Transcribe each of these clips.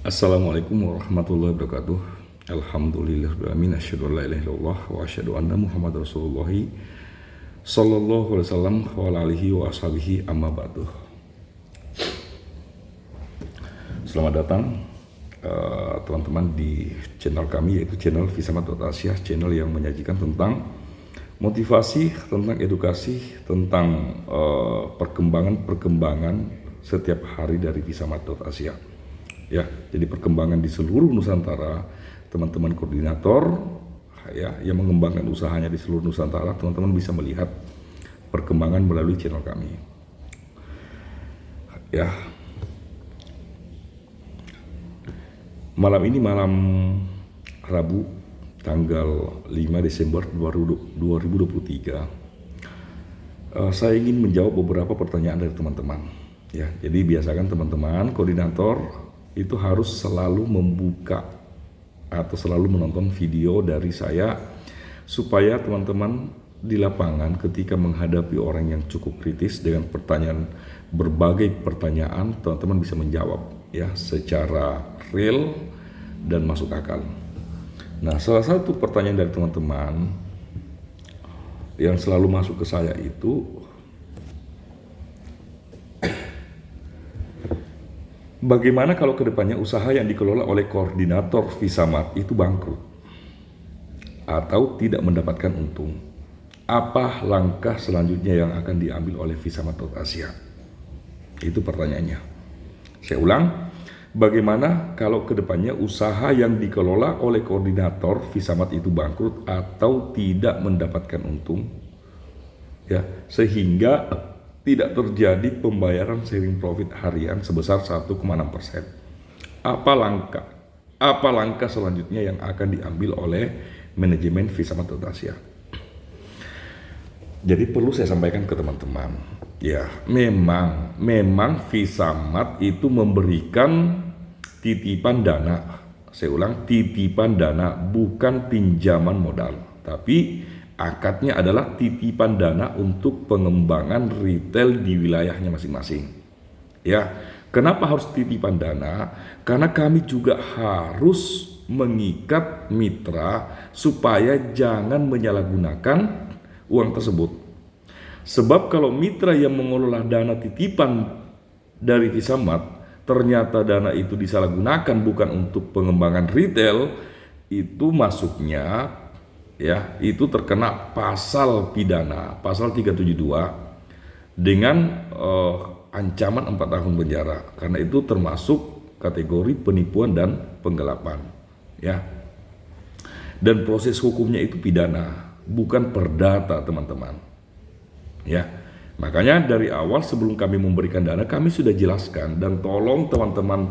Assalamualaikum warahmatullahi wabarakatuh. Alhamdulillahirrahmanirrahim. Asyhadu an la ilaha illallah wa asyhadu anna Muhammad Rasulullah sallallahu alaihi wasallam wa ala alihi wa ashabihi amma ba'du. Selamat datang teman-teman di channel kami, yaitu channel Visamat.Asia, channel yang menyajikan tentang motivasi, tentang edukasi, tentang perkembangan setiap hari dari Visamat.Asia. Ya, jadi perkembangan di seluruh Nusantara, teman-teman koordinator ya yang mengembangkan usahanya di seluruh Nusantara, teman-teman bisa melihat perkembangan melalui channel kami. Ya. Malam ini malam Rabu tanggal 5 Desember 2023. Saya ingin menjawab beberapa pertanyaan dari teman-teman. Ya, jadi biasakan teman-teman koordinator itu harus selalu membuka atau selalu menonton video dari saya supaya teman-teman di lapangan ketika menghadapi orang yang cukup kritis dengan berbagai pertanyaan, teman-teman bisa menjawab ya secara real dan masuk akal. Nah, salah satu pertanyaan dari teman-teman yang selalu masuk ke saya itu, bagaimana kalau kedepannya usaha yang dikelola oleh koordinator Visamat itu bangkrut atau tidak mendapatkan untung? Apa langkah selanjutnya yang akan diambil oleh Visamat.Asia? Itu pertanyaannya. Saya ulang, bagaimana kalau kedepannya usaha yang dikelola oleh koordinator Visamat itu bangkrut atau tidak mendapatkan untung? Ya, sehingga tidak terjadi pembayaran sharing profit harian sebesar 1,6%. Apa langkah selanjutnya yang akan diambil oleh manajemen Visamat.Asia? Jadi perlu saya sampaikan ke teman-teman, ya memang Visamat itu memberikan titipan dana. Saya ulang, titipan dana, bukan pinjaman modal, tapi akadnya adalah titipan dana untuk pengembangan retail di wilayahnya masing-masing. Ya, kenapa harus titipan dana? Karena kami juga harus mengikat mitra supaya jangan menyalahgunakan uang tersebut. Sebab kalau mitra yang mengelola dana titipan dari Visamat, ternyata dana itu disalahgunakan bukan untuk pengembangan retail, itu masuknya ya itu terkena pasal pidana, pasal 372 dengan ancaman 4 tahun penjara, karena itu termasuk kategori penipuan dan penggelapan ya. Dan proses hukumnya itu pidana, bukan perdata teman-teman ya. Makanya dari awal sebelum kami memberikan dana, kami sudah jelaskan, dan tolong teman-teman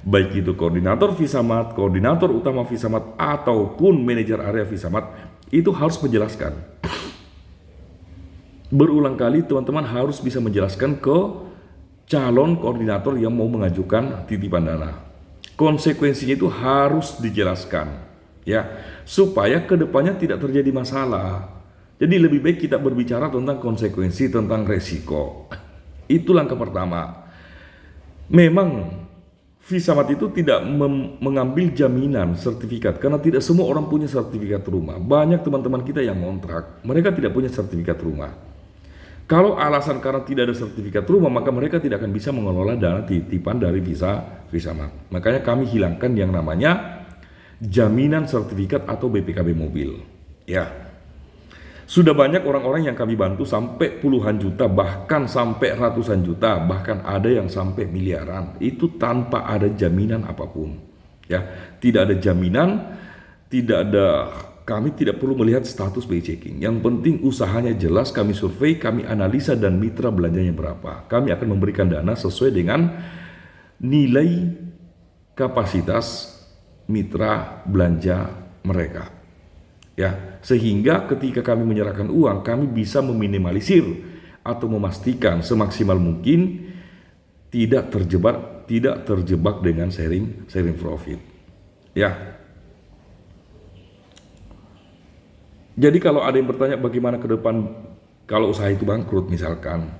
baik itu koordinator Visamat, koordinator utama Visamat, ataupun manajer area Visamat, itu harus menjelaskan. Berulang kali teman-teman harus bisa menjelaskan ke calon koordinator yang mau mengajukan titipan dana. Konsekuensinya itu harus dijelaskan ya, supaya kedepannya tidak terjadi masalah. Jadi lebih baik kita berbicara tentang konsekuensi, tentang resiko. Itu langkah pertama. Memang Visamat itu tidak mengambil jaminan sertifikat, karena tidak semua orang punya sertifikat rumah. Banyak teman-teman kita yang ngontrak, mereka tidak punya sertifikat rumah. Kalau alasan karena tidak ada sertifikat rumah, maka mereka tidak akan bisa mengelola dana titipan dari Visamat. Makanya kami hilangkan yang namanya jaminan sertifikat atau BPKB mobil. Ya. Sudah banyak orang-orang yang kami bantu sampai puluhan juta, bahkan sampai ratusan juta, bahkan ada yang sampai miliaran. Itu tanpa ada jaminan apapun. Ya, tidak ada jaminan, kami tidak perlu melihat status BI checking. Yang penting usahanya jelas, kami survei, kami analisa, dan mitra belanjanya berapa. Kami akan memberikan dana sesuai dengan nilai kapasitas mitra belanja mereka. Ya, sehingga ketika kami menyerahkan uang, kami bisa meminimalisir atau memastikan semaksimal mungkin tidak terjebak dengan sharing profit. Ya. Jadi kalau ada yang bertanya bagaimana ke depan kalau usaha itu bangkrut misalkan,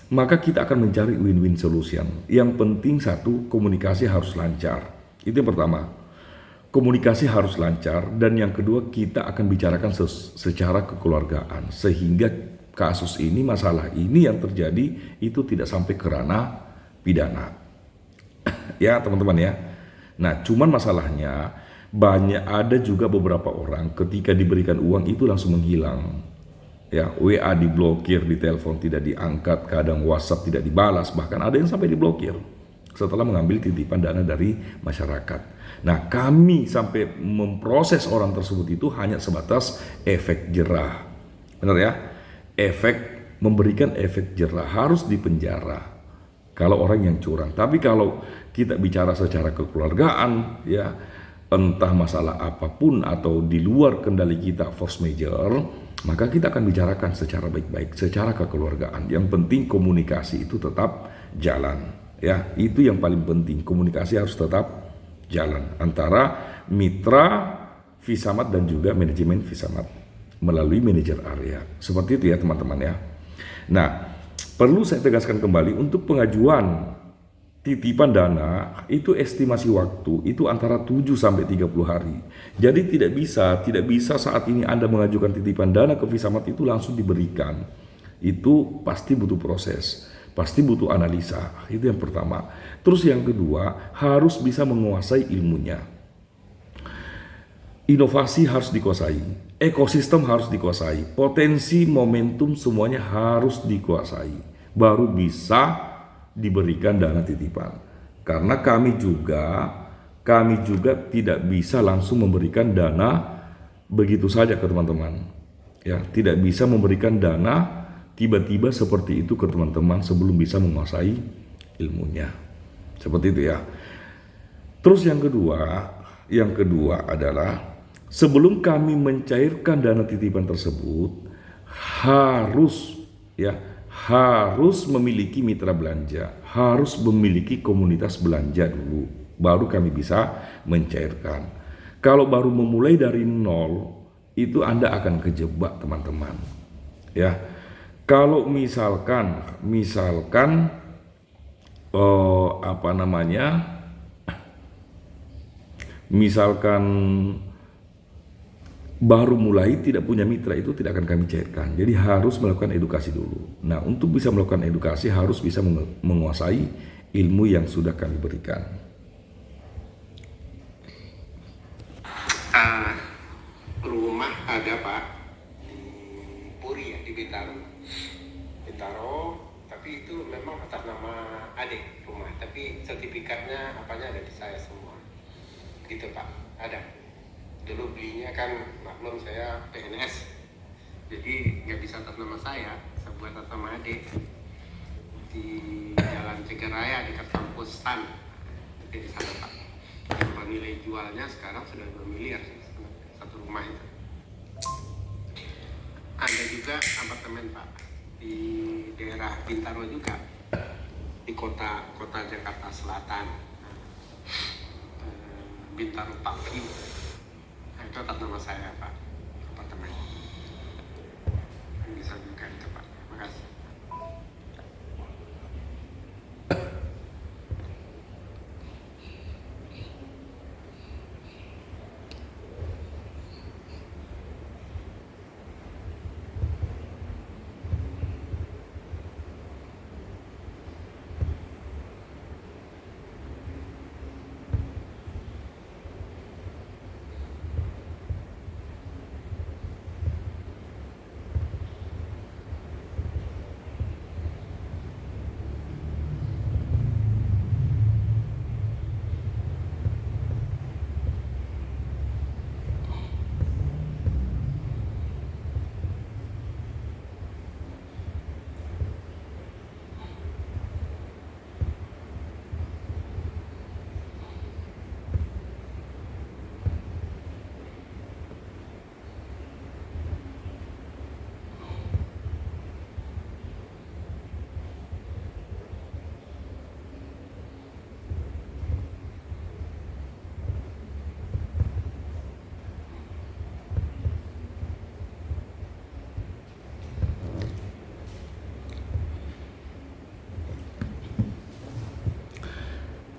maka kita akan mencari win-win solution. Yang penting satu, komunikasi harus lancar. Itu yang pertama. Komunikasi harus lancar, dan yang kedua kita akan bicarakan secara kekeluargaan sehingga kasus ini, masalah ini yang terjadi itu tidak sampai ke ranah pidana. Ya teman-teman ya. Nah cuman masalahnya banyak, ada juga beberapa orang ketika diberikan uang itu langsung menghilang. Ya, WA diblokir, di telepon tidak diangkat, kadang WhatsApp tidak dibalas, bahkan ada yang sampai diblokir setelah mengambil titipan dana dari masyarakat. Nah, kami sampai memproses orang tersebut itu hanya sebatas efek jerah. Benar ya? Memberikan efek jerah, harus dipenjara kalau orang yang curang. Tapi kalau kita bicara secara kekeluargaan, ya, entah masalah apapun atau di luar kendali kita, force major, maka kita akan bicarakan secara baik-baik, secara kekeluargaan. Yang penting komunikasi itu tetap jalan. Ya, itu yang paling penting. Komunikasi harus tetap jalan antara mitra Visamat dan juga manajemen Visamat melalui manajer area. Seperti itu ya teman-teman ya. Nah, perlu saya tegaskan kembali, untuk pengajuan titipan dana itu estimasi waktu itu antara 7 sampai 30 hari. Jadi tidak bisa saat ini Anda mengajukan titipan dana ke Visamat itu langsung diberikan. Itu pasti butuh proses, pasti butuh analisa. Itu yang pertama. Terus yang kedua, harus bisa menguasai ilmunya. Inovasi harus dikuasai, ekosistem harus dikuasai, potensi, momentum semuanya harus dikuasai, baru bisa diberikan dana titipan. Karena kami juga tidak bisa langsung memberikan dana begitu saja ke teman-teman. Ya, tidak bisa memberikan dana tiba-tiba seperti itu ke teman-teman sebelum bisa menguasai ilmunya. Seperti itu ya. Terus yang kedua adalah sebelum kami mencairkan dana titipan tersebut harus memiliki mitra belanja, harus memiliki komunitas belanja dulu, baru kami bisa mencairkan. Kalau baru memulai dari nol, itu Anda akan kejebak teman-teman. Ya, kalau misalkan baru mulai tidak punya mitra, itu tidak akan kami cairkan. Jadi harus melakukan edukasi dulu. Nah, untuk bisa melakukan edukasi harus bisa menguasai ilmu yang sudah kami berikan. Rumah ada Pak di Puri ya, di Bintaro, tapi itu memang atas nama adik rumah, tapi sertifikatnya apanya ada di saya semua. Gitu Pak, ada. Dulu belinya kan maklum saya PNS, jadi nggak bisa atas nama saya buat atas nama adik, di Jalan Cegeraya dekat kampus STAN, di sana Pak. Yang nilai jualnya sekarang sudah 2 miliar satu rumah itu. Ada juga apartemen Pak di daerah Bintaro juga, di kota Jakarta Selatan, Bintaro Parkview. Itu atas nama saya Pak, apartemen. Bisa juga itu Pak. Terima kasih.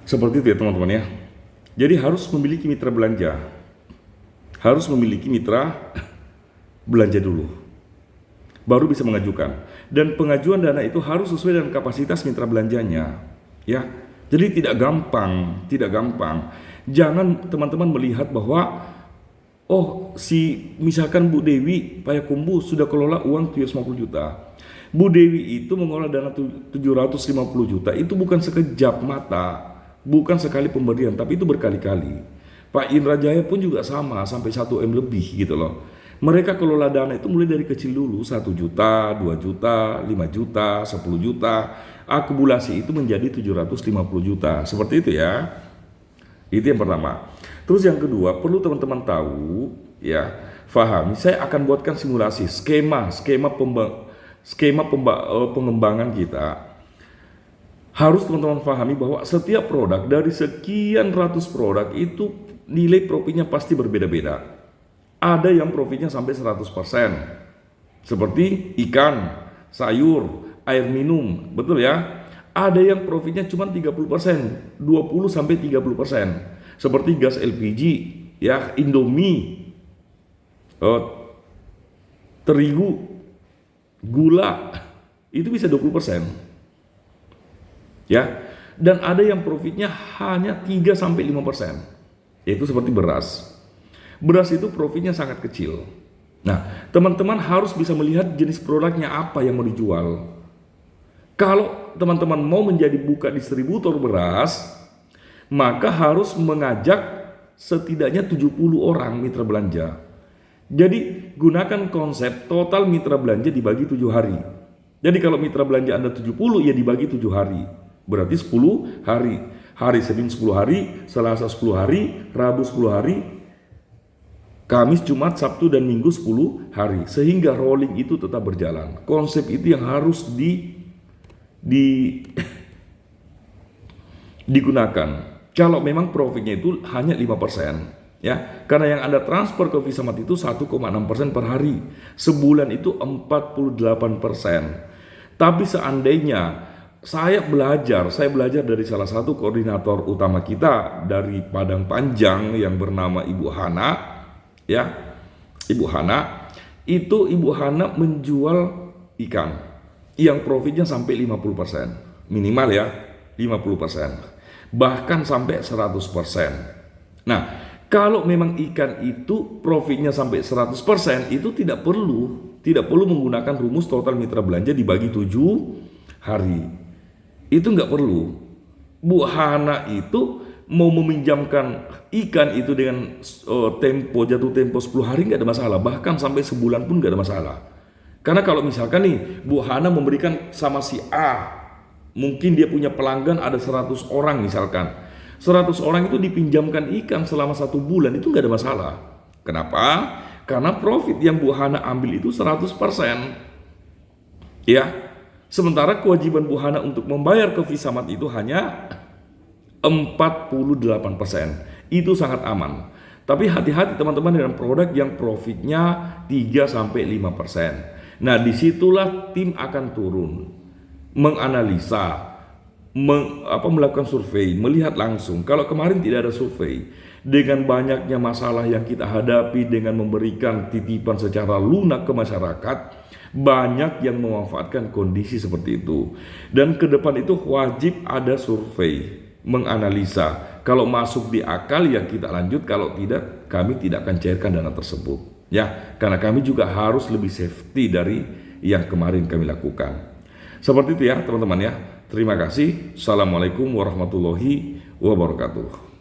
Seperti itu ya teman-teman ya. Jadi harus memiliki mitra belanja. Harus memiliki mitra belanja dulu. Baru bisa mengajukan. Dan pengajuan dana itu harus sesuai dengan kapasitas mitra belanjanya. Ya. Jadi tidak gampang. Jangan teman-teman melihat bahwa misalkan Bu Dewi Payakumbuh sudah kelola uang 750 juta. Bu Dewi itu mengolah dana 750 juta. Itu bukan sekejap mata, bukan sekali pemberian, tapi itu berkali-kali. Pak Indra Jaya pun juga sama, sampai 1 M lebih gitu loh. Mereka kelola dana itu mulai dari kecil dulu, 1 juta, 2 juta, 5 juta, 10 juta. Akumulasi itu menjadi 750 juta. Seperti itu ya. Itu yang pertama. Terus yang kedua, perlu teman-teman tahu ya, fahami, saya akan buatkan simulasi skema pengembangan kita. Harus teman-teman pahami bahwa setiap produk dari sekian ratus produk itu nilai profitnya pasti berbeda-beda. Ada yang profitnya sampai 100%. Seperti ikan, sayur, air minum, betul ya? Ada yang profitnya cuma 30%, 20 sampai 30%. Seperti gas LPG, ya, Indomie, terigu, gula, itu bisa 20%. Ya. Dan ada yang profitnya hanya 3 sampai 5%. Yaitu seperti beras. Beras itu profitnya sangat kecil. Nah, teman-teman harus bisa melihat jenis produknya apa yang mau dijual. Kalau teman-teman mau menjadi buka distributor beras, maka harus mengajak setidaknya 70 orang mitra belanja. Jadi gunakan konsep total mitra belanja dibagi 7 hari. Jadi kalau mitra belanja Anda 70 ya dibagi 7 hari. Berarti 10 hari. Hari Senin 10 hari, Selasa 10 hari, Rabu 10 hari, Kamis, Jumat, Sabtu dan Minggu 10 hari. Sehingga rolling itu tetap berjalan. Konsep itu yang harus digunakan. Kalau memang profitnya itu hanya 5%, ya, karena yang Anda transfer ke Visamat itu 1,6% per hari, sebulan itu 48%. Tapi seandainya saya belajar dari salah satu koordinator utama kita dari Padang Panjang yang bernama Ibu Hana, ya, Ibu Hana, itu Ibu Hana menjual ikan yang profitnya sampai 50%, minimal ya, 50%. Bahkan sampai 100%. Nah, kalau memang ikan itu profitnya sampai 100%, itu tidak perlu menggunakan rumus total mitra belanja dibagi 7 hari. Itu nggak perlu. Bu Hana itu mau meminjamkan ikan itu dengan jatuh tempo 10 hari nggak ada masalah. Bahkan sampai sebulan pun nggak ada masalah. Karena kalau misalkan nih Bu Hana memberikan sama si A, mungkin dia punya pelanggan ada 100 orang misalkan. 100 orang itu dipinjamkan ikan selama 1 bulan, itu nggak ada masalah. Kenapa? Karena profit yang Bu Hana ambil itu 100%. Ya. Sementara kewajiban Bu Hana untuk membayar ke Visamat itu hanya 48%. Itu sangat aman. Tapi hati-hati teman-teman dengan produk yang profitnya 3 sampai 5%. Nah, disitulah tim akan turun, menganalisa, melakukan survei, melihat langsung. Kalau kemarin tidak ada survei, dengan banyaknya masalah yang kita hadapi dengan memberikan titipan secara lunak ke masyarakat, banyak yang memanfaatkan kondisi seperti itu. Dan ke depan itu wajib ada survei, menganalisa. Kalau masuk di akal ya kita lanjut, kalau tidak kami tidak akan cairkan dana tersebut. Ya, karena kami juga harus lebih safety dari yang kemarin kami lakukan. Seperti itu ya teman-teman ya. Terima kasih. Assalamualaikum warahmatullahi wabarakatuh.